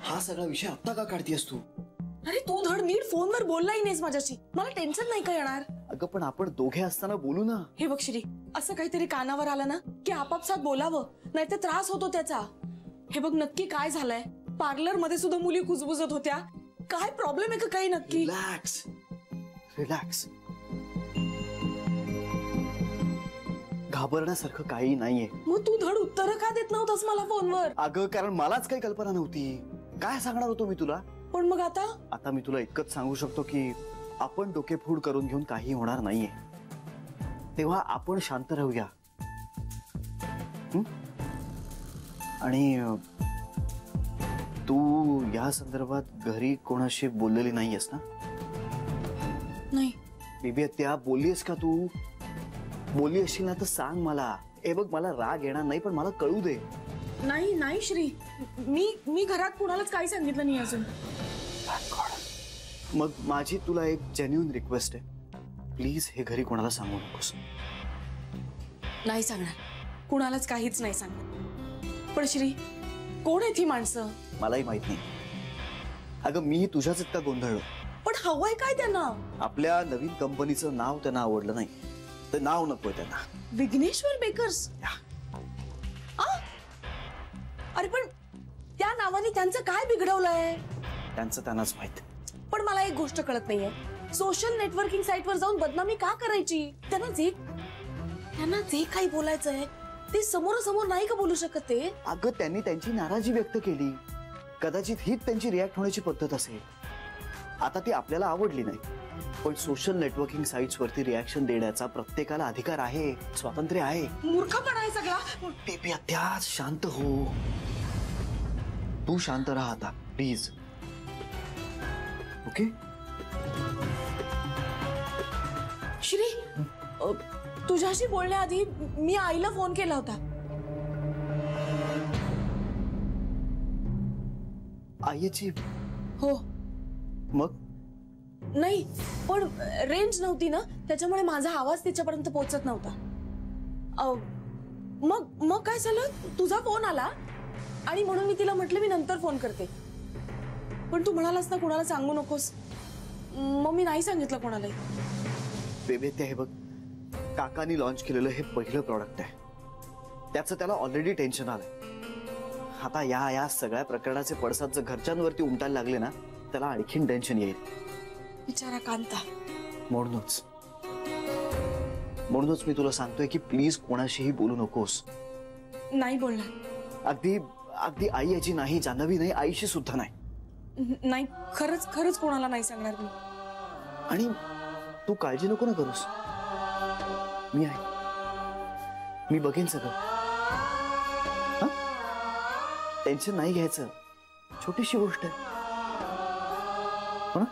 हा सगळा विषय आता का काढतीयस तू? अरे तू धड नीट फोनवर बोललाही नाहीस माझ्याशी, मला टेन्शन नाही का येणार? अगं पण आपण दोघे असताना बोलू ना. हे बघ श्री, असं काहीतरी कानावर आलं ना की आपापसात बोलावं, नाहीतर त्रास होतो त्याचा. हे बघ नक्की काय झालंय? पार्लर मध्ये सुद्धा मुली कुजबुजत होत्या. काय प्रॉब्लेम आहे का काही नक्की? Relax relax. घाबरण्यासारखं काही नाहीये. मग तू धड उत्तर का देत नव्हतास मला फोनवर? अगं कारण मलाच काही कल्पना नव्हती. काय सांगणार होतो मी तुला? पण मग आता मी तुला इतकंच सांगू शकतो की आपण डोकेफूड करून घेऊन काही होणार नाहीये. तेव्हा आपण शांत राहूया. आणि तू या संदर्भात घरी कोणाशी बोललेली नाहीयेस ना? नाही बेबी. त्या बोललीस का तू? बोलली असशील ना तर सांग मला. हे बघ मला राग येणार नाही पण मला कळू दे. नाही नाही श्री, मी घरात कुणालाच काही सांगितलं नाही अजून. मग माझी तुला एक जेन्युइन रिक्वेस्ट आहे, प्लीज हे घरी कोणाला सांगू नकोस. नाही सांगणार, कुणालाच काहीच नाही सांगणार. पण श्री, कोण आहेत ही माणसं? मलाही माहित नाही. अगं मी तुझ्याच इतका गोंधळलो. पण हवंय काय त्यांना? आपल्या नवीन कंपनीचं नाव त्यांना आवडलं नाही, ते नाव नकोय त्यांना. विघ्नेश्वर बेकर्स. अरे पण त्या नावाने त्यांचं काय बिघडवलंय? त्यांचं त्यांनाच माहित. पण मला एक गोष्ट कळत नाहीये, सोशल नेटवर्किंग साइटवर जाऊन बदनामी का करायची? त्यांना जे काही बोलायचंय ते समोरासमोर नाही का बोलू शकत ते? अगं त्यांनी त्यांची नाराजी व्यक्त केली. कदाचित हीच त्यांची रिॲक्ट होण्याची पद्धत असेल. आता ती आपल्याला आवडली नाही, पण सोशल नेटवर्किंग साइट्स वरती रिॲक्शन देण्याचा प्रत्येकाला अधिकार आहे, स्वातंत्र्य आहे. मूर्खपणा आहे सगळा. बेबी त्या शांत हो. तू शांत राहा आता प्लीज. ओके श्री, तुझ्याशी बोलण्याआधी मी आईला फोन केला होता. आईची? हो. मग? नाही पण रेंज नव्हती ना, त्याच्यामुळे माझा आवाज तिच्यापर्यंत पोहोचत नव्हता. मग काय झालं, तुझा फोन आला आणि म्हणून मी तिला म्हटलं मी नंतर फोन करते. पण तू म्हणालास ना कुणाला सांगू नकोस, मग मी नाही सांगितलं कोणालाही. बेबी ते हे बघ, काकांनी लॉन्च केलेलं हे पहिलं प्रॉडक्ट आहे. त्याचं त्याला ऑलरेडी टेन्शन आलंय. आता या सगळ्या प्रकरणाचे पडसाद जर घरच्यांवरती उमटायला लागले ना, त्याला आणखीन टेन्शन येईल. बिचारा कांता. म्हणूनच मी तुला सांगतोय की प्लीज कोणाशीही बोलू नकोस. नाही बोलणार. अगदी आई याची नाही, जान्हवी नाही, आईशी सुद्धा नाही. नाही, खरंच कोणाला नाही सांगणार मी. आणि तू काळजी नको ना करूस, मी आहे, मी बघेन सगळं. टेन्शन नाही घ्यायचं, छोटीशी गोष्ट आहे. हो ना?